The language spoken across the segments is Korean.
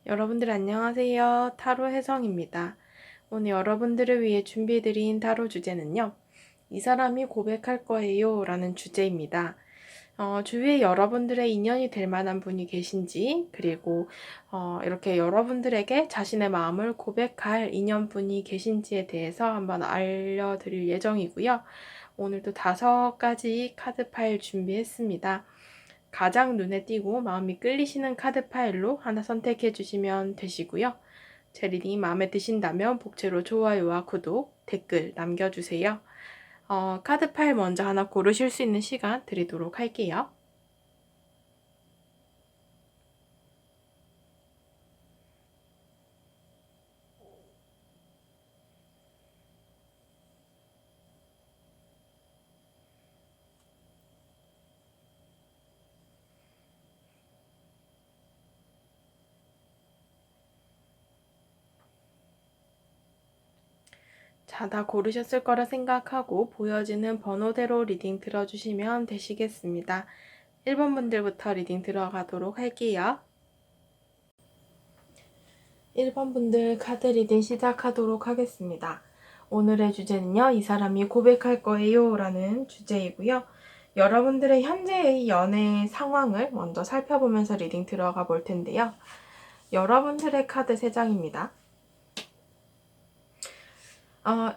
여러분들 안녕하세요. 타로 혜성입니다. 오늘 여러분들을 위해 준비해드린 타로 주제는요. 이 사람이 고백할 거예요 라는 주제입니다. 주위에 여러분들의 인연이 될 만한 분이 계신지, 그리고 이렇게 여러분들에게 자신의 마음을 고백할 인연분이 계신지에 대해서 한번 알려드릴 예정이고요. 오늘도 5가지 카드 파일 준비했습니다. 가장 눈에 띄고 마음이 끌리시는 카드 파일로 하나 선택해 주시면 되시고요. 제 리딩이 마음에 드신다면 복채로 좋아요와 구독, 댓글 남겨주세요. 카드 파일 먼저 하나 고르실 수 있는 시간 드리도록 할게요. 자, 다 고르셨을 거라 생각하고 보여지는 번호대로 리딩 들어주시면 되시겠습니다. 1번 분들부터 리딩 들어가도록 할게요. 1번 분들 카드 리딩 시작하도록 하겠습니다. 오늘의 주제는요, 이 사람이 고백할 거예요 라는 주제이고요. 여러분들의 현재의 연애 상황을 먼저 살펴보면서 리딩 들어가 볼 텐데요. 여러분들의 카드 3장입니다.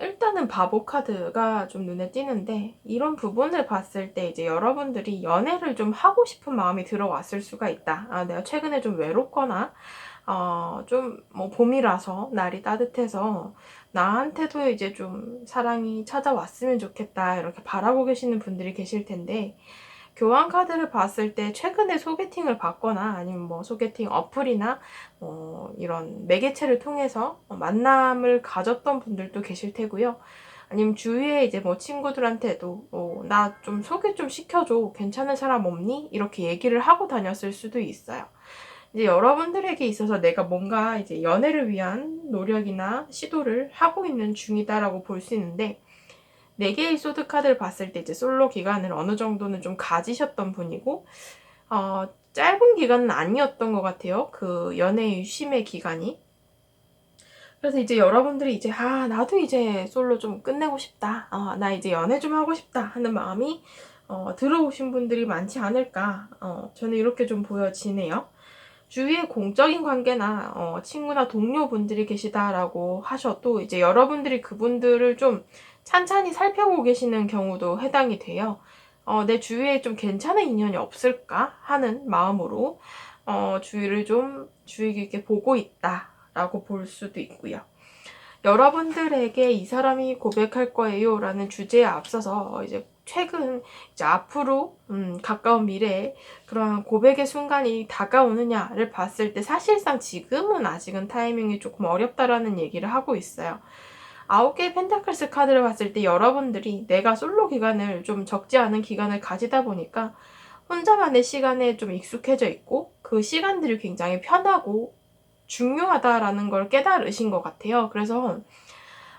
일단은 바보 카드가 좀 눈에 띄는데, 이런 부분을 봤을 때 이제 여러분들이 연애를 좀 하고 싶은 마음이 들어왔을 수가 있다. 내가 최근에 좀 외롭거나 좀 뭐 봄이라서 날이 따뜻해서 나한테도 이제 좀 사랑이 찾아왔으면 좋겠다 이렇게 바라고 계시는 분들이 계실 텐데, 교환 카드를 봤을 때 최근에 소개팅을 받거나 아니면 뭐 소개팅 어플이나 이런 매개체를 통해서 만남을 가졌던 분들도 계실 테고요. 아니면 주위에 이제 뭐 친구들한테도 나 좀 소개 좀 시켜줘, 괜찮은 사람 없니? 이렇게 얘기를 하고 다녔을 수도 있어요. 이제 여러분들에게 있어서 내가 뭔가 이제 연애를 위한 노력이나 시도를 하고 있는 중이다라고 볼 수 있는데, 4개의 소드 카드를 봤을 때 이제 솔로 기간을 어느 정도는 좀 가지셨던 분이고, 짧은 기간은 아니었던 것 같아요. 그 연애의 쉼의 기간이. 그래서 이제 여러분들이 이제 나도 이제 솔로 좀 끝내고 싶다, 나 이제 연애 좀 하고 싶다 하는 마음이 들어오신 분들이 많지 않을까, 저는 이렇게 좀 보여지네요. 주위에 공적인 관계나 친구나 동료분들이 계시다라고 하셔도 이제 여러분들이 그분들을 좀 찬찬히 살펴보고 계시는 경우도 해당이 돼요. 내 주위에 좀 괜찮은 인연이 없을까 하는 마음으로 주위를 좀 주의 깊게 보고 있다라고 볼 수도 있고요. 여러분들에게 이 사람이 고백할 거예요 라는 주제에 앞서서 이제 최근 이제 앞으로 가까운 미래에 그러한 고백의 순간이 다가오느냐를 봤을 때 사실상 지금은 아직은 타이밍이 조금 어렵다라는 얘기를 하고 있어요. 9개의 펜타클스 카드를 봤을 때 여러분들이 내가 솔로 기간을 좀 적지 않은 기간을 가지다 보니까 혼자만의 시간에 좀 익숙해져 있고 그 시간들이 굉장히 편하고 중요하다라는 걸 깨달으신 것 같아요. 그래서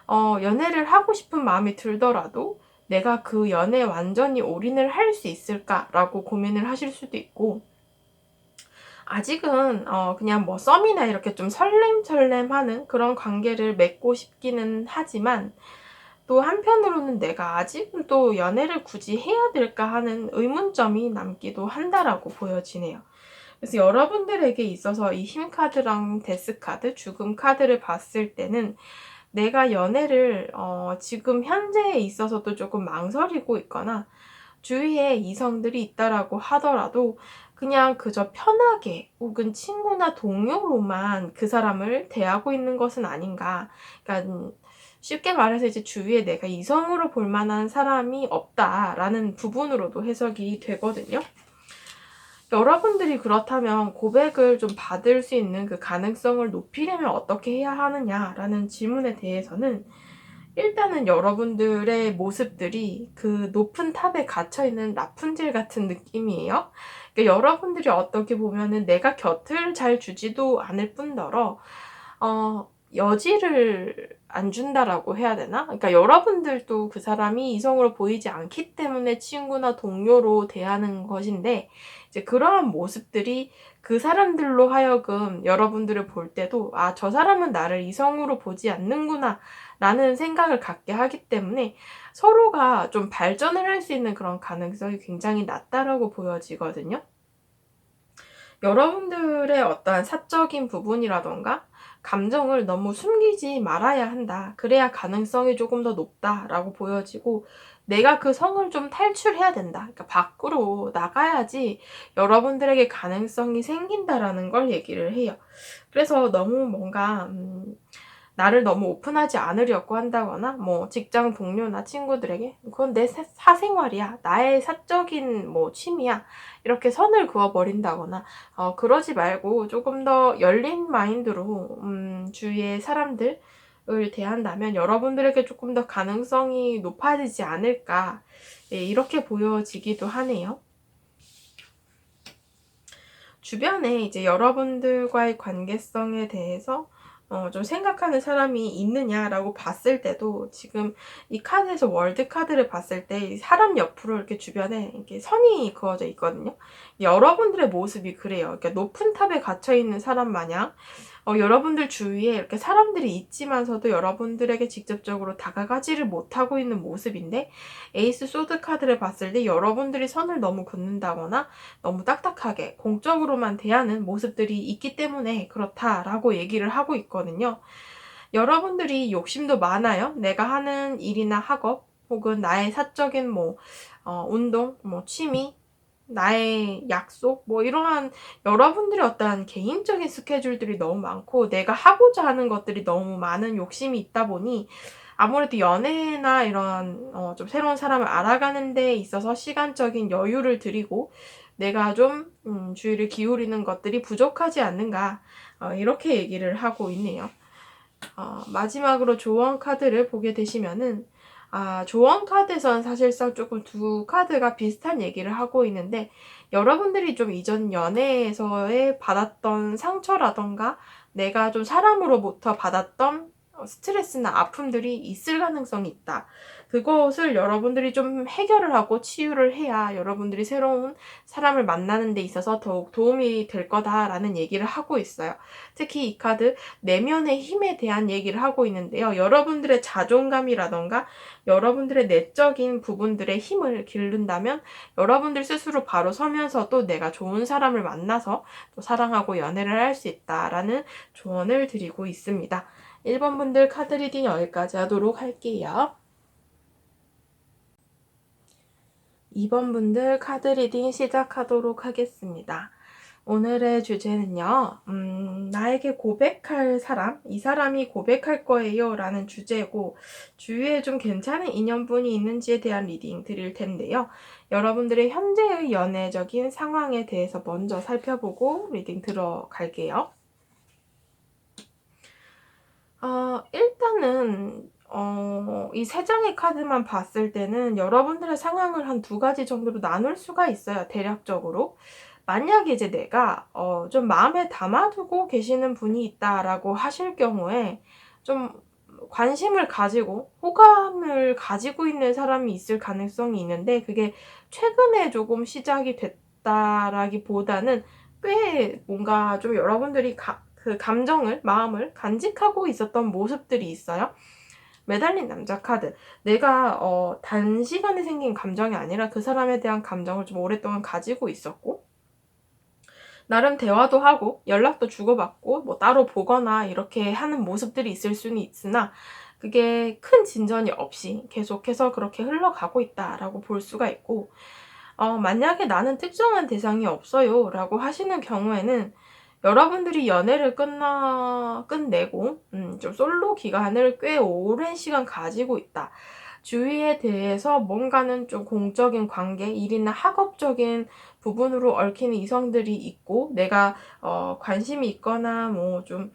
연애를 하고 싶은 마음이 들더라도 내가 그 연애에 완전히 올인을 할 수 있을까라고 고민을 하실 수도 있고, 아직은 그냥 뭐 썸이나 이렇게 좀 설렘설렘하는 그런 관계를 맺고 싶기는 하지만, 또 한편으로는 내가 아직은 또 연애를 굳이 해야 될까 하는 의문점이 남기도 한다라고 보여지네요. 그래서 여러분들에게 있어서 이 힘 카드랑 데스 카드, 죽음 카드를 봤을 때는 내가 연애를 지금 현재에 있어서도 조금 망설이고 있거나 주위에 이성들이 있다라고 하더라도 그냥 그저 편하게 혹은 친구나 동료로만 그 사람을 대하고 있는 것은 아닌가. 그러니까 쉽게 말해서 이제 주위에 내가 이성으로 볼 만한 사람이 없다라는 부분으로도 해석이 되거든요. 여러분들이 그렇다면 고백을 좀 받을 수 있는 그 가능성을 높이려면 어떻게 해야 하느냐라는 질문에 대해서는, 일단은 여러분들의 모습들이 그 높은 탑에 갇혀있는 라푼젤 같은 느낌이에요. 그러니까 여러분들이 어떻게 보면은 내가 곁을 잘 주지도 않을 뿐더러 여지를 안 준다라고 해야 되나? 그러니까 여러분들도 그 사람이 이성으로 보이지 않기 때문에 친구나 동료로 대하는 것인데, 이제 그러한 모습들이 그 사람들로 하여금 여러분들을 볼 때도, 아, 저 사람은 나를 이성으로 보지 않는구나 라는 생각을 갖게 하기 때문에 서로가 좀 발전을 할 수 있는 그런 가능성이 굉장히 낮다라고 보여지거든요. 여러분들의 어떠한 사적인 부분이라던가 감정을 너무 숨기지 말아야 한다. 그래야 가능성이 조금 더 높다라고 보여지고, 내가 그 성을 좀 탈출해야 된다. 그러니까 밖으로 나가야지 여러분들에게 가능성이 생긴다라는 걸 얘기를 해요. 그래서 너무 뭔가 나를 너무 오픈하지 않으려고 한다거나, 뭐 직장 동료나 친구들에게 그건 내 사생활이야, 나의 사적인 뭐 취미야, 이렇게 선을 그어버린다거나, 그러지 말고 조금 더 열린 마인드로 주위의 사람들을 대한다면 여러분들에게 조금 더 가능성이 높아지지 않을까, 예, 이렇게 보여지기도 하네요. 주변에 이제 여러분들과의 관계성에 대해서 좀 생각하는 사람이 있느냐라고 봤을 때도, 지금 이 카드에서 월드 카드를 봤을 때 사람 옆으로 이렇게 주변에 이렇게 선이 그어져 있거든요. 여러분들의 모습이 그래요. 그러니까 높은 탑에 갇혀 있는 사람 마냥 여러분들 주위에 이렇게 사람들이 있지만서도 여러분들에게 직접적으로 다가가지를 못하고 있는 모습인데, 에이스 소드 카드를 봤을 때 여러분들이 선을 너무 긋는다거나 너무 딱딱하게 공적으로만 대하는 모습들이 있기 때문에 그렇다라고 얘기를 하고 있거든요. 여러분들이 욕심도 많아요. 내가 하는 일이나 학업, 혹은 나의 사적인 뭐 운동, 뭐 취미, 나의 약속, 뭐 이러한 여러분들의 어떠한 개인적인 스케줄들이 너무 많고, 내가 하고자 하는 것들이 너무 많은 욕심이 있다 보니 아무래도 연애나 이런 좀 새로운 사람을 알아가는 데 있어서 시간적인 여유를 들이고 내가 좀 주의를 기울이는 것들이 부족하지 않는가, 이렇게 얘기를 하고 있네요. 마지막으로 조언 카드를 보게 되시면은, 조언 카드에서는 사실상 조금 두 카드가 비슷한 얘기를 하고 있는데, 여러분들이 좀 이전 연애에서의 받았던 상처라던가 내가 좀 사람으로부터 받았던 스트레스나 아픔들이 있을 가능성이 있다. 그것을 여러분들이 좀 해결을 하고 치유를 해야 여러분들이 새로운 사람을 만나는 데 있어서 더욱 도움이 될 거다라는 얘기를 하고 있어요. 특히 이 카드 내면의 힘에 대한 얘기를 하고 있는데요. 여러분들의 자존감이라던가 여러분들의 내적인 부분들의 힘을 기른다면 여러분들 스스로 바로 서면서도 내가 좋은 사람을 만나서 또 사랑하고 연애를 할 수 있다라는 조언을 드리고 있습니다. 1번 분들 카드 리딩 여기까지 하도록 할게요. 2번 분들 카드 리딩 시작하도록 하겠습니다. 오늘의 주제는요, 나에게 고백할 사람, 이 사람이 고백할 거예요 라는 주제고, 주위에 좀 괜찮은 인연분이 있는지에 대한 리딩 드릴 텐데요. 여러분들의 현재의 연애적인 상황에 대해서 먼저 살펴보고 리딩 들어갈게요. 일단은 이 세 장의 카드만 봤을 때는 여러분들의 상황을 한 두 가지 정도로 나눌 수가 있어요, 대략적으로. 만약에 이제 내가 좀 마음에 담아두고 계시는 분이 있다라고 하실 경우에, 좀 관심을 가지고 호감을 가지고 있는 사람이 있을 가능성이 있는데, 그게 최근에 조금 시작이 됐다라기보다는 꽤 뭔가 좀 여러분들이 그 감정을, 마음을 간직하고 있었던 모습들이 있어요. 매달린 남자 카드. 내가 단시간에 생긴 감정이 아니라 그 사람에 대한 감정을 좀 오랫동안 가지고 있었고, 나름 대화도 하고 연락도 주고받고 뭐 따로 보거나 이렇게 하는 모습들이 있을 수는 있으나, 그게 큰 진전이 없이 계속해서 그렇게 흘러가고 있다라고 볼 수가 있고, 만약에 나는 특정한 대상이 없어요 라고 하시는 경우에는 여러분들이 연애를 끝내고 좀 솔로 기간을 꽤 오랜 시간 가지고 있다. 주위에 대해서 뭔가는 좀 공적인 관계, 일이나 학업적인 부분으로 얽히는 이성들이 있고, 내가 관심이 있거나 뭐 좀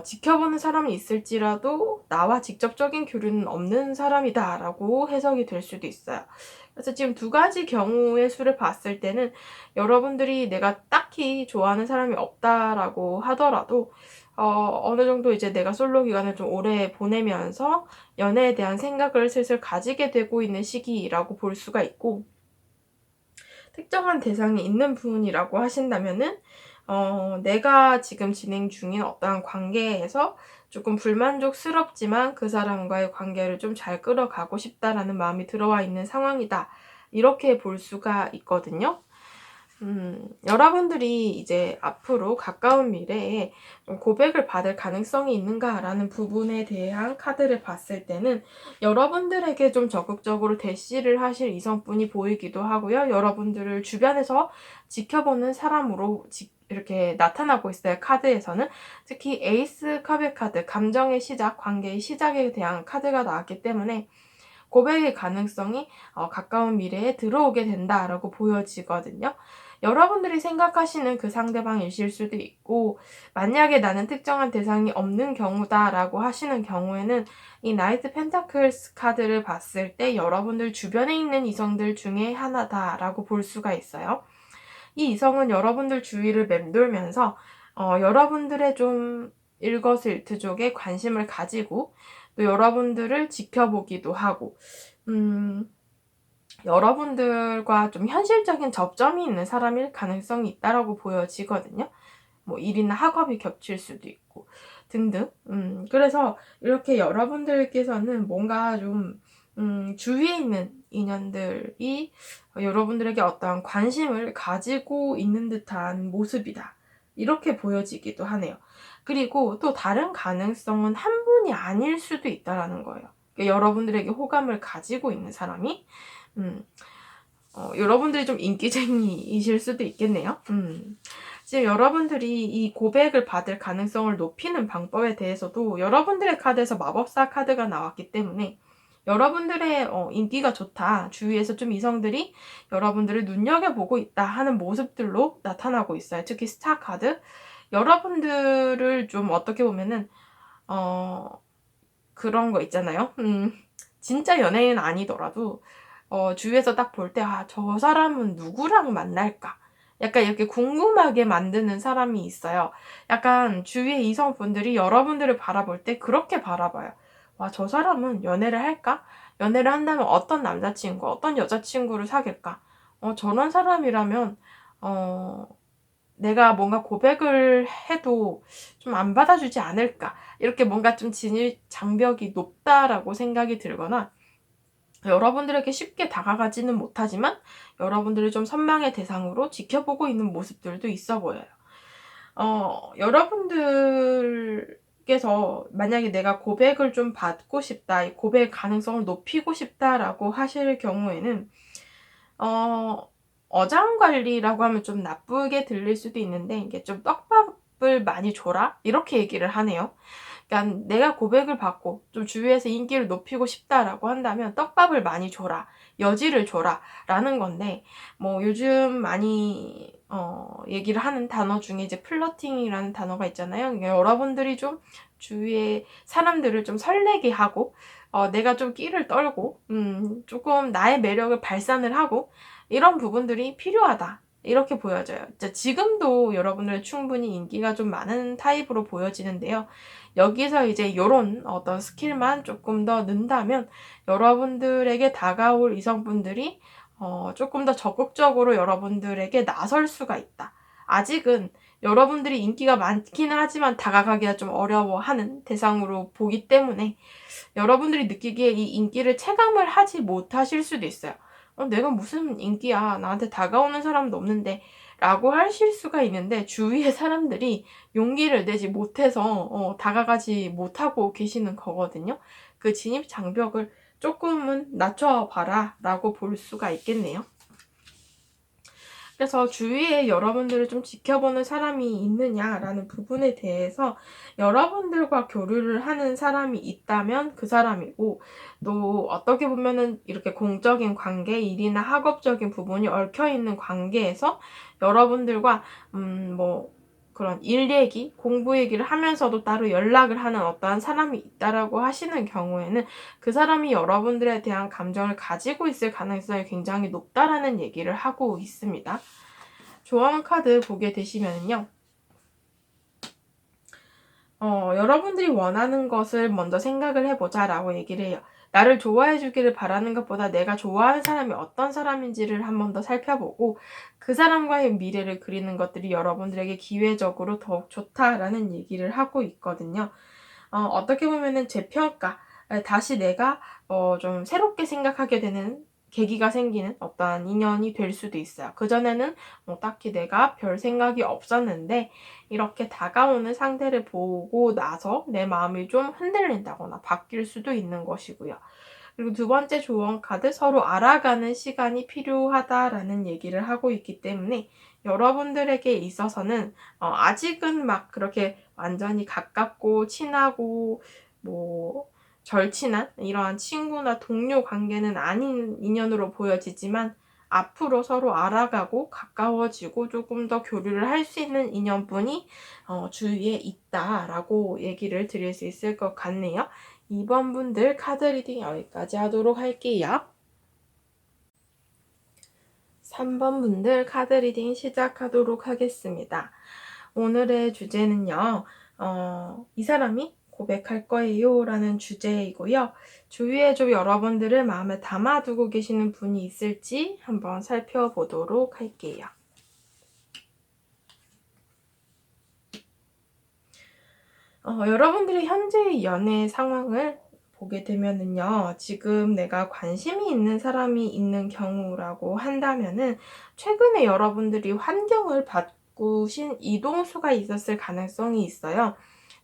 지켜보는 사람이 있을지라도 나와 직접적인 교류는 없는 사람이다 라고 해석이 될 수도 있어요. 그래서 지금 두 가지 경우의 수를 봤을 때는 여러분들이 내가 딱히 좋아하는 사람이 없다라고 하더라도 어느 정도 이제 내가 솔로 기간을 좀 오래 보내면서 연애에 대한 생각을 슬슬 가지게 되고 있는 시기라고 볼 수가 있고, 특정한 대상이 있는 분이라고 하신다면은 내가 지금 진행 중인 어떠한 관계에서 조금 불만족스럽지만 그 사람과의 관계를 좀 잘 끌어가고 싶다라는 마음이 들어와 있는 상황이다. 이렇게 볼 수가 있거든요. 여러분들이 이제 앞으로 가까운 미래에 좀 고백을 받을 가능성이 있는가라는 부분에 대한 카드를 봤을 때는 여러분들에게 좀 적극적으로 대시를 하실 이성분이 보이기도 하고요. 여러분들을 주변에서 지켜보는 사람으로 이렇게 나타나고 있어요. 카드에서는 특히 에이스 컵의 카드, 감정의 시작, 관계의 시작에 대한 카드가 나왔기 때문에 고백의 가능성이 가까운 미래에 들어오게 된다라고 보여지거든요. 여러분들이 생각하시는 그 상대방이실 수도 있고, 만약에 나는 특정한 대상이 없는 경우다라고 하시는 경우에는 이 나이트 펜타클스 카드를 봤을 때 여러분들 주변에 있는 이성들 중에 하나다라고 볼 수가 있어요. 이 이성은 여러분들 주위를 맴돌면서 여러분들의 좀 일거수일투족에 관심을 가지고 또 여러분들을 지켜보기도 하고, 여러분들과 좀 현실적인 접점이 있는 사람일 가능성이 있다라고 보여지거든요. 뭐 일이나 학업이 겹칠 수도 있고 등등. 그래서 이렇게 여러분들께서는 뭔가 좀 주위에 있는 인연들이 여러분들에게 어떠한 관심을 가지고 있는 듯한 모습이다. 이렇게 보여지기도 하네요. 그리고 또 다른 가능성은 한 분이 아닐 수도 있다라는 거예요. 그러니까 여러분들에게 호감을 가지고 있는 사람이 여러분들이 좀 인기쟁이이실 수도 있겠네요. 지금 여러분들이 이 고백을 받을 가능성을 높이는 방법에 대해서도 여러분들의 카드에서 마법사 카드가 나왔기 때문에 여러분들의 인기가 좋다, 주위에서 좀 이성들이 여러분들을 눈여겨보고 있다 하는 모습들로 나타나고 있어요. 특히 스타 카드. 여러분들을 좀 어떻게 보면은 그런 거 있잖아요. 진짜 연예인 아니더라도 주위에서 딱 볼 때 저 사람은 누구랑 만날까? 약간 이렇게 궁금하게 만드는 사람이 있어요. 약간 주위의 이성분들이 여러분들을 바라볼 때 그렇게 바라봐요. 와, 저 사람은 연애를 할까? 연애를 한다면 어떤 남자친구, 어떤 여자친구를 사귈까? 저런 사람이라면 내가 뭔가 고백을 해도 좀 안 받아주지 않을까? 이렇게 뭔가 좀 진입 장벽이 높다라고 생각이 들거나, 여러분들에게 쉽게 다가가지는 못하지만 여러분들을 좀 선망의 대상으로 지켜보고 있는 모습들도 있어 보여요. 여러분들께서 만약에 내가 고백을 좀 받고 싶다, 이 고백 가능성을 높이고 싶다라고 하실 경우에는 어장관리라고 하면 좀 나쁘게 들릴 수도 있는데, 이게 좀 떡밥을 많이 줘라? 이렇게 얘기를 하네요. 그러니까 내가 고백을 받고 좀 주위에서 인기를 높이고 싶다라고 한다면 떡밥을 많이 줘라, 여지를 줘라 라는 건데, 뭐 요즘 많이 얘기를 하는 단어 중에 이제 플러팅이라는 단어가 있잖아요. 그러니까 여러분들이 좀 주위의 사람들을 좀 설레게 하고 내가 좀 끼를 떨고 조금 나의 매력을 발산을 하고 이런 부분들이 필요하다, 이렇게 보여져요. 지금도 여러분들 충분히 인기가 좀 많은 타입으로 보여지는데요. 여기서 이제 요런 어떤 스킬만 조금 더 는다면 여러분들에게 다가올 이성분들이 조금 더 적극적으로 여러분들에게 나설 수가 있다. 아직은 여러분들이 인기가 많기는 하지만 다가가기가 좀 어려워하는 대상으로 보기 때문에 여러분들이 느끼기에 이 인기를 체감을 하지 못하실 수도 있어요. 내가 무슨 인기야, 나한테 다가오는 사람도 없는데 라고 하실 수가 있는데, 주위의 사람들이 용기를 내지 못해서 다가가지 못하고 계시는 거거든요. 그 진입 장벽을 조금은 낮춰봐라 라고 볼 수가 있겠네요. 그래서 주위에 여러분들을 좀 지켜보는 사람이 있느냐라는 부분에 대해서 여러분들과 교류를 하는 사람이 있다면 그 사람이고, 또 어떻게 보면은 이렇게 공적인 관계, 일이나 학업적인 부분이 얽혀있는 관계에서 여러분들과 뭐 그런 일 얘기, 공부 얘기를 하면서도 따로 연락을 하는 어떠한 사람이 있다라고 하시는 경우에는 그 사람이 여러분들에 대한 감정을 가지고 있을 가능성이 굉장히 높다라는 얘기를 하고 있습니다. 조언 카드 보게 되시면요. 여러분들이 원하는 것을 먼저 생각을 해보자 라고 얘기를 해요. 나를 좋아해 주기를 바라는 것보다 내가 좋아하는 사람이 어떤 사람인지를 한 번 더 살펴보고 그 사람과의 미래를 그리는 것들이 여러분들에게 기회적으로 더욱 좋다라는 얘기를 하고 있거든요. 어떻게 보면은 재평가, 다시 내가 좀 새롭게 생각하게 되는 계기가 생기는 어떠한 인연이 될 수도 있어요. 그전에는 딱히 내가 별 생각이 없었는데 이렇게 다가오는 상대를 보고 나서 내 마음이 좀 흔들린다거나 바뀔 수도 있는 것이고요. 그리고 두 번째 조언 카드, 서로 알아가는 시간이 필요하다라는 얘기를 하고 있기 때문에 여러분들에게 있어서는 아직은 막 그렇게 완전히 가깝고 친하고 뭐 절친한 이러한 친구나 동료 관계는 아닌 인연으로 보여지지만 앞으로 서로 알아가고 가까워지고 조금 더 교류를 할 수 있는 인연분이 주위에 있다라고 얘기를 드릴 수 있을 것 같네요. 2번 분들 카드 리딩 여기까지 하도록 할게요. 3번 분들 카드 리딩 시작하도록 하겠습니다. 오늘의 주제는요, 이 사람이 고백할 거예요 라는 주제이고요. 주위에 좀 여러분들을 마음에 담아두고 계시는 분이 있을지 한번 살펴보도록 할게요. 여러분들의 현재의 연애 상황을 보게 되면은요, 지금 내가 관심이 있는 사람이 있는 경우라고 한다면은 최근에 여러분들이 환경을 바꾸신 이동수가 있었을 가능성이 있어요.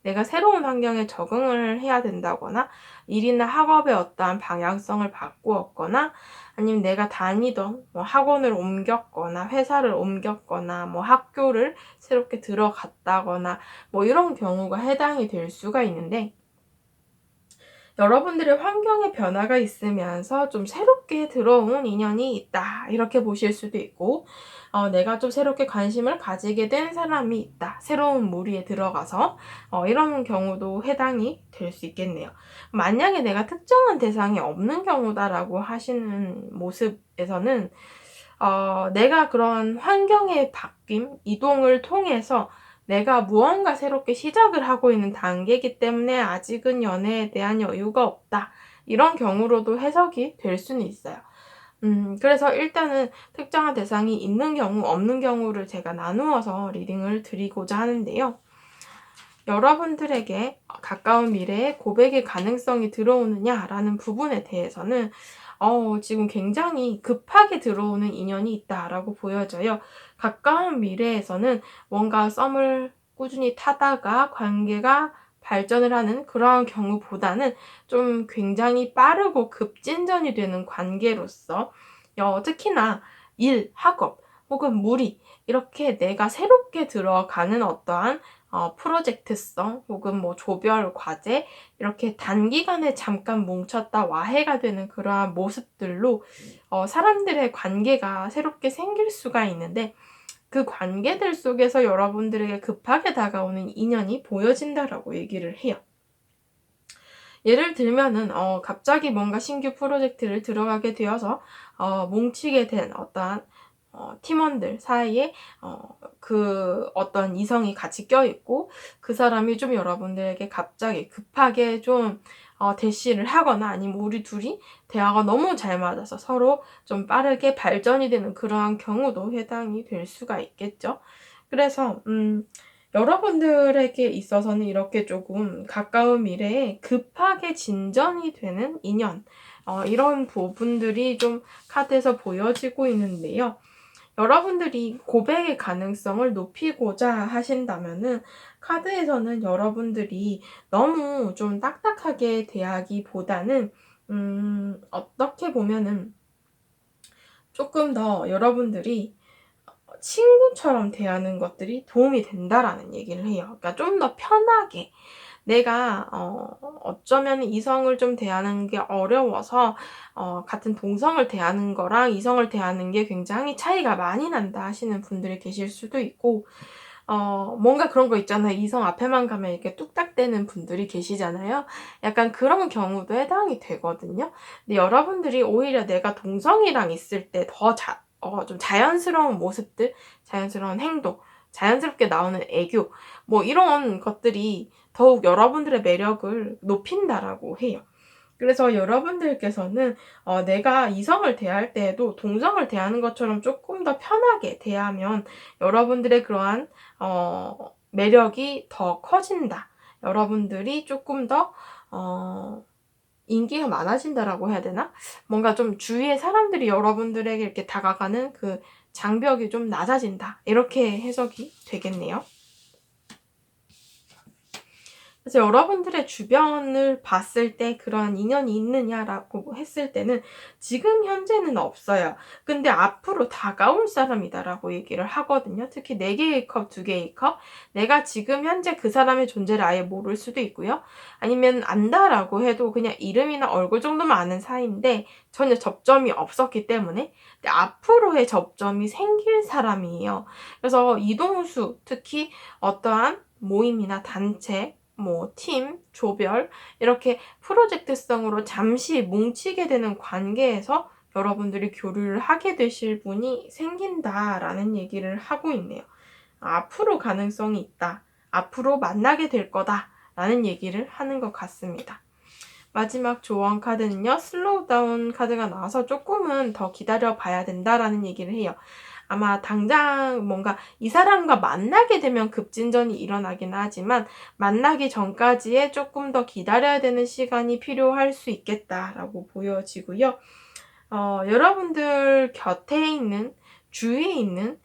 내가 새로운 환경에 적응을 해야 된다거나 일이나 학업의 어떠한 방향성을 바꾸었거나 아니면 내가 다니던 학원을 옮겼거나 회사를 옮겼거나 학교를 새롭게 들어갔다거나 이런 경우가 해당이 될 수가 있는데 여러분들의 환경에 변화가 있으면서 좀 새롭게 들어온 인연이 있다 이렇게 보실 수도 있고 내가 좀 새롭게 관심을 가지게 된 사람이 있다 새로운 무리에 들어가서 이런 경우도 해당이 될 수 있겠네요. 만약에 내가 특정한 대상이 없는 경우다라고 하시는 모습에서는 내가 그런 환경의 바뀜, 이동을 통해서 내가 무언가 새롭게 시작을 하고 있는 단계이기 때문에 아직은 연애에 대한 여유가 없다. 이런 경우로도 해석이 될 수는 있어요. 그래서 일단은 특정한 대상이 있는 경우, 없는 경우를 제가 나누어서 리딩을 드리고자 하는데요. 여러분들에게 가까운 미래에 고백의 가능성이 들어오느냐라는 부분에 대해서는 지금 굉장히 급하게 들어오는 인연이 있다라고 보여져요. 가까운 미래에서는 뭔가 썸을 꾸준히 타다가 관계가 발전을 하는 그런 경우보다는 좀 굉장히 빠르고 급진전이 되는 관계로서 특히나 일, 학업 혹은 무리 이렇게 내가 새롭게 들어가는 어떠한 프로젝트성 혹은 조별 과제 이렇게 단기간에 잠깐 뭉쳤다 와해가 되는 그러한 모습들로 사람들의 관계가 새롭게 생길 수가 있는데 그 관계들 속에서 여러분들에게 급하게 다가오는 인연이 보여진다라고 얘기를 해요. 예를 들면은 갑자기 뭔가 신규 프로젝트를 들어가게 되어서 뭉치게 된 어떠한 팀원들 사이에 그 어떤 이성이 같이 껴있고 그 사람이 좀 여러분들에게 갑자기 급하게 좀 대시를 하거나 아니면 우리 둘이 대화가 너무 잘 맞아서 서로 좀 빠르게 발전이 되는 그러한 경우도 해당이 될 수가 있겠죠. 그래서 여러분들에게 있어서는 이렇게 조금 가까운 미래에 급하게 진전이 되는 인연 이런 부분들이 좀 카드에서 보여지고 있는데요. 여러분들이 고백의 가능성을 높이고자 하신다면은 카드에서는 여러분들이 너무 좀 딱딱하게 대하기보다는 어떻게 보면은 조금 더 여러분들이 친구처럼 대하는 것들이 도움이 된다라는 얘기를 해요. 그러니까 좀 더 편하게 내가 어쩌면 이성을 좀 대하는 게 어려워서 같은 동성을 대하는 거랑 이성을 대하는 게 굉장히 차이가 많이 난다 하시는 분들이 계실 수도 있고 뭔가 그런 거 있잖아요. 이성 앞에만 가면 이렇게 뚝딱대는 분들이 계시잖아요. 약간 그런 경우도 해당이 되거든요. 근데 여러분들이 오히려 내가 동성이랑 있을 때 더 좀 자연스러운 모습들, 자연스러운 행동, 자연스럽게 나오는 애교, 뭐 이런 것들이 더욱 여러분들의 매력을 높인다라고 해요. 그래서 여러분들께서는 내가 이성을 대할 때에도 동성을 대하는 것처럼 조금 더 편하게 대하면 여러분들의 그러한 매력이 더 커진다. 여러분들이 조금 더 인기가 많아진다라고 해야 되나? 뭔가 좀 주위의 사람들이 여러분들에게 이렇게 다가가는 그 장벽이 좀 낮아진다. 이렇게 해석이 되겠네요. 그래서 여러분들의 주변을 봤을 때 그런 인연이 있느냐라고 했을 때는 지금 현재는 없어요. 근데 앞으로 다가올 사람이다라고 얘기를 하거든요. 특히 4개의 컵, 2개의 컵. 내가 지금 현재 그 사람의 존재를 아예 모를 수도 있고요. 아니면 안다라고 해도 그냥 이름이나 얼굴 정도만 아는 사이인데 전혀 접점이 없었기 때문에 근데 앞으로의 접점이 생길 사람이에요. 그래서 이동수, 특히 어떠한 모임이나 단체, 뭐 팀, 조별 이렇게 프로젝트성으로 잠시 뭉치게 되는 관계에서 여러분들이 교류를 하게 되실 분이 생긴다라는 얘기를 하고 있네요. 앞으로 가능성이 있다. 앞으로 만나게 될 거다라는 얘기를 하는 것 같습니다. 마지막 조언 카드는요. 슬로우 다운 카드가 나와서 조금은 더 기다려 봐야 된다라는 얘기를 해요. 아마 당장 뭔가 이 사람과 만나게 되면 급진전이 일어나긴 하지만 만나기 전까지의 조금 더 기다려야 되는 시간이 필요할 수 있겠다라고 보여지고요. 여러분들 곁에 있는 주위에 있는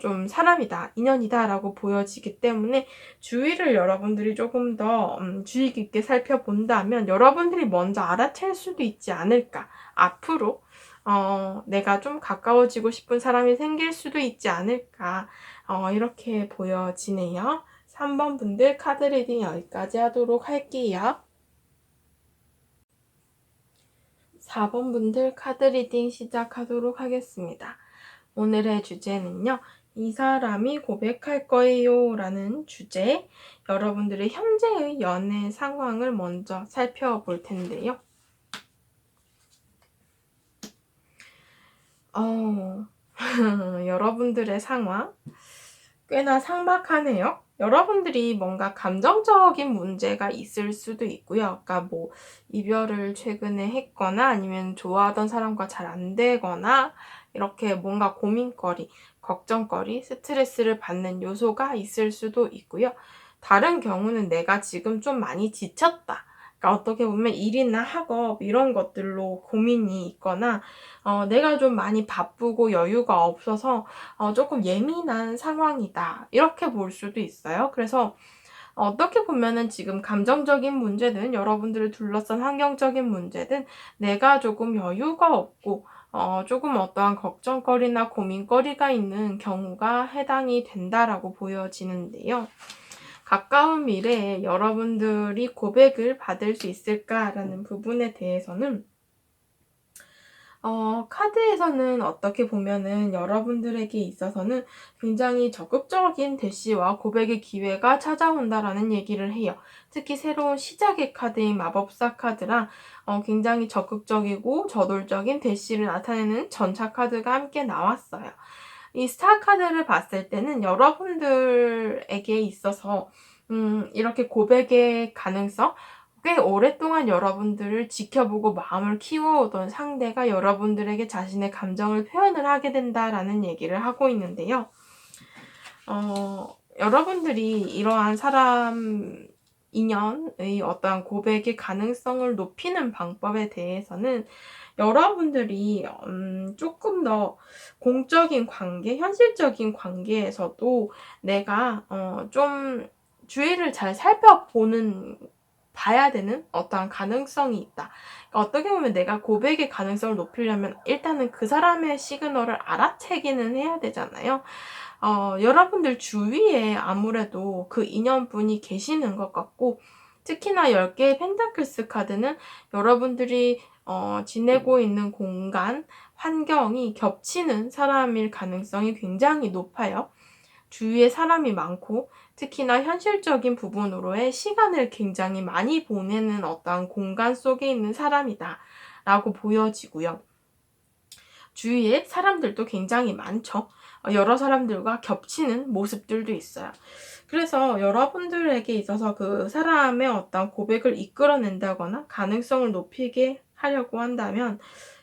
좀 사람이다, 인연이다라고 보여지기 때문에 주위를 여러분들이 조금 더 주의 깊게 살펴본다면 여러분들이 먼저 알아챌 수도 있지 않을까. 앞으로 내가 좀 가까워지고 싶은 사람이 생길 수도 있지 않을까. 이렇게 보여지네요. 3번 분들 카드 리딩 여기까지 하도록 할게요. 4번 분들 카드 리딩 시작하도록 하겠습니다. 오늘의 주제는요. 이 사람이 고백할 거예요 라는 주제, 여러분들의 현재의 연애 상황을 먼저 살펴볼 텐데요. 여러분들의 상황 꽤나 삭막하네요. 여러분들이 뭔가 감정적인 문제가 있을 수도 있고요. 그러니까 뭐 이별을 최근에 했거나 아니면 좋아하던 사람과 잘 안 되거나 이렇게 뭔가 고민거리, 걱정거리, 스트레스를 받는 요소가 있을 수도 있고요. 다른 경우는 내가 지금 좀 많이 지쳤다. 그러니까 어떻게 보면 일이나 학업 이런 것들로 고민이 있거나 내가 좀 많이 바쁘고 여유가 없어서 조금 예민한 상황이다. 이렇게 볼 수도 있어요. 그래서 어떻게 보면은 지금 감정적인 문제든 여러분들을 둘러싼 환경적인 문제든 내가 조금 여유가 없고 조금 어떠한 걱정거리나 고민거리가 있는 경우가 해당이 된다라고 보여지는데요. 가까운 미래에 여러분들이 고백을 받을 수 있을까라는 부분에 대해서는 카드에서는 어떻게 보면은 여러분들에게 있어서는 굉장히 적극적인 대시와 고백의 기회가 찾아온다라는 얘기를 해요. 특히 새로운 시작의 카드인 마법사 카드랑 굉장히 적극적이고 저돌적인 대시를 나타내는 전차 카드가 함께 나왔어요. 이 스타 카드를 봤을 때는 여러분들에게 있어서 이렇게 고백의 가능성, 꽤 오랫동안 여러분들을 지켜보고 마음을 키워오던 상대가 여러분들에게 자신의 감정을 표현을 하게 된다라는 얘기를 하고 있는데요. 여러분들이 이러한 사람 인연의 어떠한 고백의 가능성을 높이는 방법에 대해서는 여러분들이 조금 더 공적인 관계, 현실적인 관계에서도 내가 좀 주위를 잘 살펴보는 봐야 되는 어떠한 가능성이 있다. 그러니까 어떻게 보면 내가 고백의 가능성을 높이려면 일단은 그 사람의 시그널을 알아채기는 해야 되잖아요. 여러분들 주위에 아무래도 그 인연분이 계시는 것 같고 특히나 10개의 펜타클스 카드는 여러분들이 지내고 있는 공간, 환경이 겹치는 사람일 가능성이 굉장히 높아요. 주위에 사람이 많고 특히나 현실적인 부분으로의 시간을 굉장히 많이 보내는 어떠한 공간 속에 있는 사람이다 라고 보여지고요. 주위에 사람들도 굉장히 많죠. 여러 사람들과 겹치는 모습들도 있어요. 그래서 여러분들에게 있어서 그 사람의 어떤 고백을 이끌어낸다거나 가능성을 높이게 하려고 한다면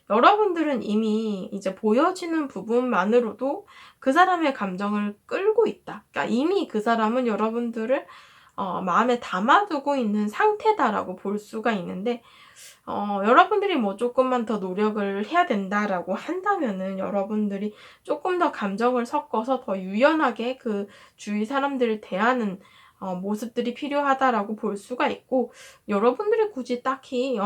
여러분들은 이미 이제 보여지는 부분만으로도 그 사람의 감정을 끌고 있다. 그러니까 이미 그 사람은 여러분들을 마음에 담아두고 있는 상태다라고 볼 수가 있는데, 여러분들이 뭐 조금만 더 노력을 해야 된다라고 한다면은 여러분들이 조금 더 감정을 섞어서 더 유연하게 그 주위 사람들을 대하는 모습들이 필요하다라고 볼 수가 있고, 여러분들이 굳이 딱히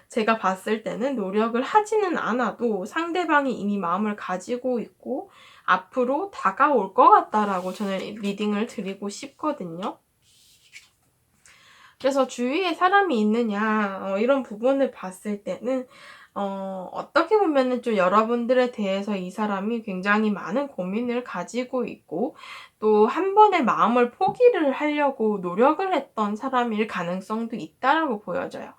제가 봤을 때는 노력을 하지는 않아도 상대방이 이미 마음을 가지고 있고 앞으로 다가올 것 같다라고 저는 리딩을 드리고 싶거든요. 그래서 주위에 사람이 있느냐 이런 부분을 봤을 때는 어떻게 보면은 좀 여러분들에 대해서 이 사람이 굉장히 많은 고민을 가지고 있고 또 한 번의 마음을 포기를 하려고 노력을 했던 사람일 가능성도 있다라고 보여져요.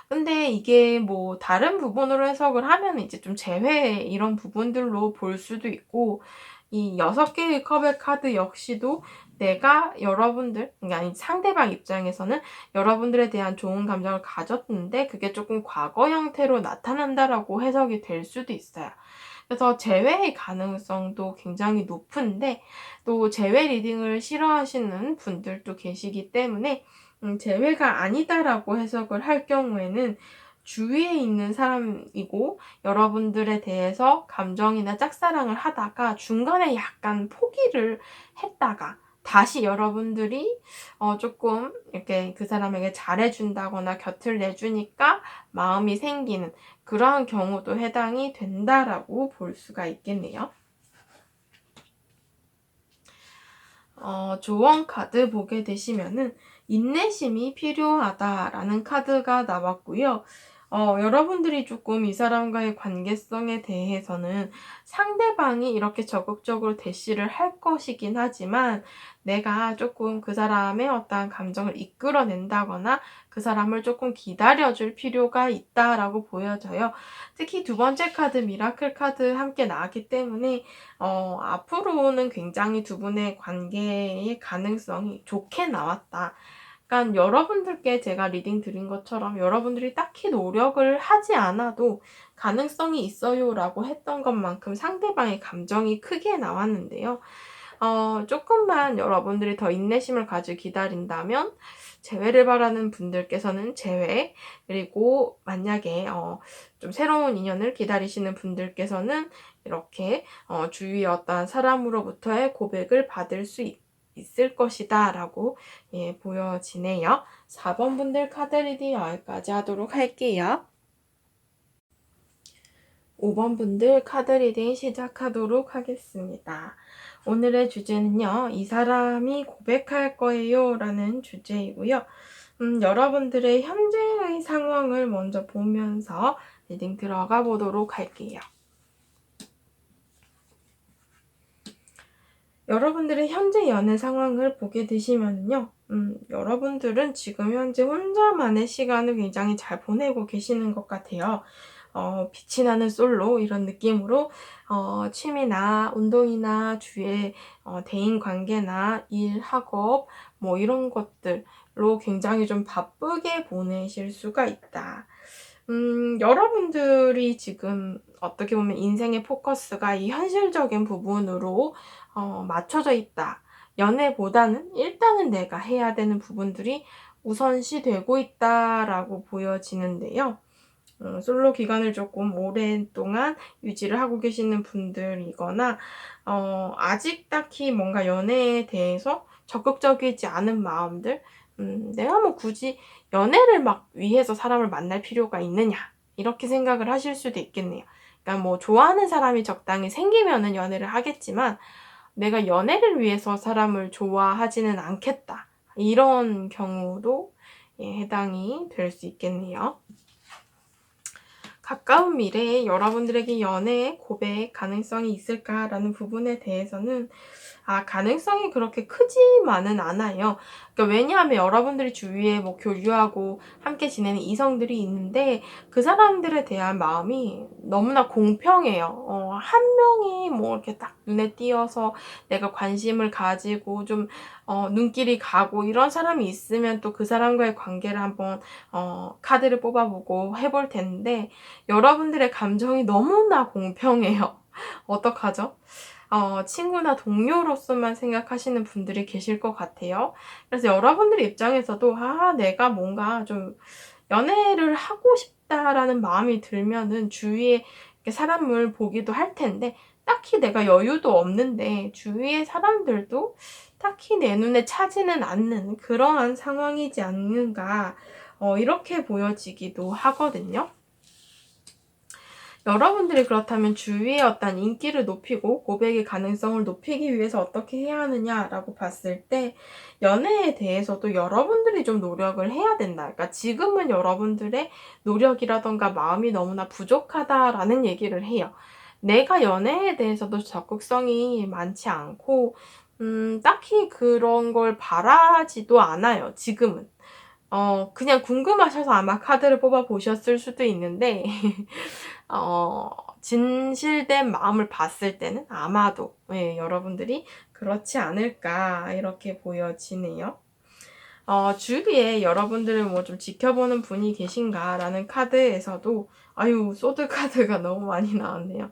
근데 이게 뭐 다른 부분으로 해석을 하면 이제 좀 재회 이런 부분들로 볼 수도 있고, 이 6개의 컵의 카드 역시도 내가 여러분들, 아니 상대방 입장에서는 여러분들에 대한 좋은 감정을 가졌는데 그게 조금 과거 형태로 나타난다라고 해석이 될 수도 있어요. 그래서 재회의 가능성도 굉장히 높은데 또 재회 리딩을 싫어하시는 분들도 계시기 때문에 재회가 아니다라고 해석을 할 경우에는 주위에 있는 사람이고 여러분들에 대해서 감정이나 짝사랑을 하다가 중간에 약간 포기를 했다가 다시 여러분들이 조금 이렇게 그 사람에게 잘해준다거나 곁을 내주니까 마음이 생기는 그러한 경우도 해당이 된다라고 볼 수가 있겠네요. 조언 카드 보게 되시면은 인내심이 필요하다라는 카드가 나왔고요. 여러분들이 조금 이 사람과의 관계성에 대해서는 상대방이 이렇게 적극적으로 대시를 할 것이긴 하지만 내가 조금 그 사람의 어떠한 감정을 이끌어낸다거나 그 사람을 조금 기다려줄 필요가 있다라고 보여져요. 특히 두 번째 카드 미라클 카드 함께 나왔기 때문에 앞으로는 굉장히 두 분의 관계의 가능성이 좋게 나왔다. 그러니까 여러분들께 제가 리딩 드린 것처럼 여러분들이 딱히 노력을 하지 않아도 가능성이 있어요라고 했던 것만큼 상대방의 감정이 크게 나왔는데요. 조금만 여러분들이 더 인내심을 가지고 기다린다면 재회를 바라는 분들께서는 재회, 그리고 만약에 좀 새로운 인연을 기다리시는 분들께서는 이렇게 주위의 어떠한 사람으로부터의 고백을 받을 수 있을 것이다 라고 보여지네요. 4번 분들 카드 리딩 여기까지 하도록 할게요. 5번 분들 카드 리딩 시작하도록 하겠습니다. 오늘의 주제는요, 이 사람이 고백할 거예요 라는 주제이고요. 여러분들의 현재의 상황을 먼저 보면서 리딩 들어가 보도록 할게요. 여러분들의 현재 연애 상황을 보게 되시면요, 여러분들은 지금 현재 혼자만의 시간을 굉장히 잘 보내고 계시는 것 같아요. 빛이 나는 솔로 이런 느낌으로 취미나 운동이나 주위의 대인 관계나 일, 학업 뭐 이런 것들로 굉장히 좀 바쁘게 보내실 수가 있다. 여러분들이 지금 어떻게 보면 인생의 포커스가 이 현실적인 부분으로 맞춰져 있다. 연애보다는 일단은 내가 해야 되는 부분들이 우선시 되고 있다라고 보여지는데요. 솔로 기간을 조금 오랫동안 유지를 하고 계시는 분들이거나 아직 딱히 뭔가 연애에 대해서 적극적이지 않은 마음들, 내가 뭐 굳이 연애를 막 위해서 사람을 만날 필요가 있느냐 이렇게 생각을 하실 수도 있겠네요. 그러니까 뭐 좋아하는 사람이 적당히 생기면은 연애를 하겠지만 내가 연애를 위해서 사람을 좋아하지는 않겠다. 이런 경우도 해당이 될 수 있겠네요. 가까운 미래에 여러분들에게 연애, 고백 가능성이 있을까라는 부분에 대해서는 가능성이 그렇게 크지만은 않아요. 그러니까 왜냐하면 여러분들이 주위에 뭐 교류하고 함께 지내는 이성들이 있는데 그 사람들에 대한 마음이 너무나 공평해요. 한 명이 뭐 이렇게 딱 눈에 띄어서 내가 관심을 가지고 좀 눈길이 가고 이런 사람이 있으면 또 그 사람과의 관계를 한번 카드를 뽑아보고 해볼 텐데 여러분들의 감정이 너무나 공평해요. 어떡하죠? 친구나 동료로서만 생각하시는 분들이 계실 것 같아요. 그래서 여러분들 입장에서도 내가 뭔가 좀 연애를 하고 싶다라는 마음이 들면은 주위에 이렇게 사람을 보기도 할 텐데 딱히 내가 여유도 없는데 주위의 사람들도 딱히 내 눈에 차지는 않는 그러한 상황이지 않는가 이렇게 보여지기도 하거든요. 여러분들이 그렇다면 주위의 어떤 인기를 높이고 고백의 가능성을 높이기 위해서 어떻게 해야 하느냐라고 봤을 때 연애에 대해서도 여러분들이 좀 노력을 해야 된다. 그러니까 지금은 여러분들의 노력이라던가 마음이 너무나 부족하다라는 얘기를 해요. 내가 연애에 대해서도 적극성이 많지 않고 딱히 그런 걸 바라지도 않아요. 지금은. 그냥 궁금하셔서 아마 카드를 뽑아 보셨을 수도 있는데 진실된 마음을 봤을 때는 아마도 여러분들이 그렇지 않을까 이렇게 보여지네요. 주위에 여러분들을 뭐 좀 지켜보는 분이 계신가라는 카드에서도 소드 카드가 너무 많이 나왔네요.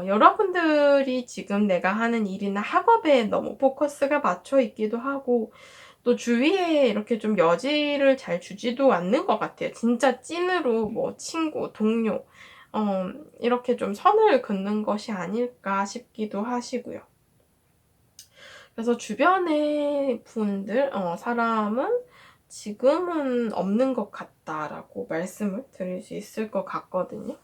여러분들이 지금 내가 하는 일이나 학업에 너무 포커스가 맞춰 있기도 하고 또 주위에 이렇게 좀 여지를 잘 주지도 않는 것 같아요. 진짜 찐으로 뭐 친구, 동료 이렇게 좀 선을 긋는 것이 아닐까 싶기도 하시고요. 그래서 주변의 분들, 사람은 지금은 없는 것 같다라고 말씀을 드릴 수 있을 것 같거든요.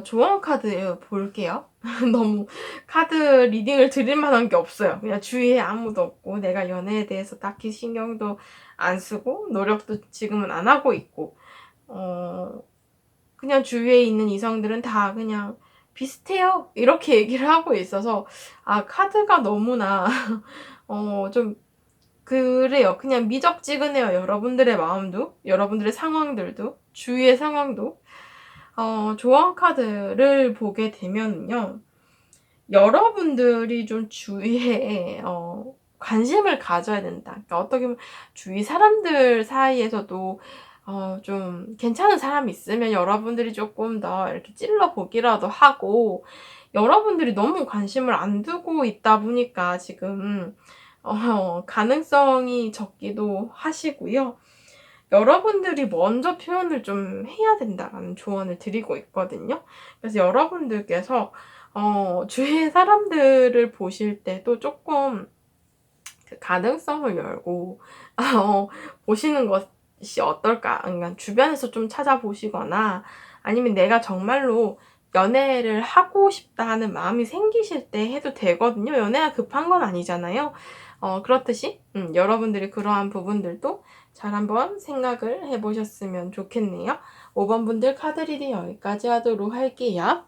조언 카드 볼게요. 너무 카드 리딩을 드릴 만한 게 없어요. 그냥 주위에 아무도 없고 내가 연애에 대해서 딱히 신경도 안 쓰고 노력도 지금은 안 하고 있고 그냥 주위에 있는 이성들은 다 그냥 비슷해요. 이렇게 얘기를 하고 있어서 카드가 너무나 좀 그래요. 그냥 미적지근해요. 여러분들의 마음도, 여러분들의 상황들도, 주위의 상황도. 조언 카드를 보게 되면요. 여러분들이 좀 주위에 관심을 가져야 된다. 그러니까 어떻게 보면 주위 사람들 사이에서도 좀 괜찮은 사람이 있으면 여러분들이 조금 더 이렇게 찔러보기라도 하고 여러분들이 너무 관심을 안 두고 있다 보니까 지금 가능성이 적기도 하시고요. 여러분들이 먼저 표현을 좀 해야 된다라는 조언을 드리고 있거든요. 그래서 여러분들께서 주위의 사람들을 보실 때도 조금 그 가능성을 열고 보시는 것이 어떨까? 그러니까 주변에서 좀 찾아보시거나 아니면 내가 정말로 연애를 하고 싶다 하는 마음이 생기실 때 해도 되거든요. 연애가 급한 건 아니잖아요. 그렇듯이 여러분들이 그러한 부분들도 잘 한번 생각을 해보셨으면 좋겠네요. 5번 분들 카드 리딩 여기까지 하도록 할게요.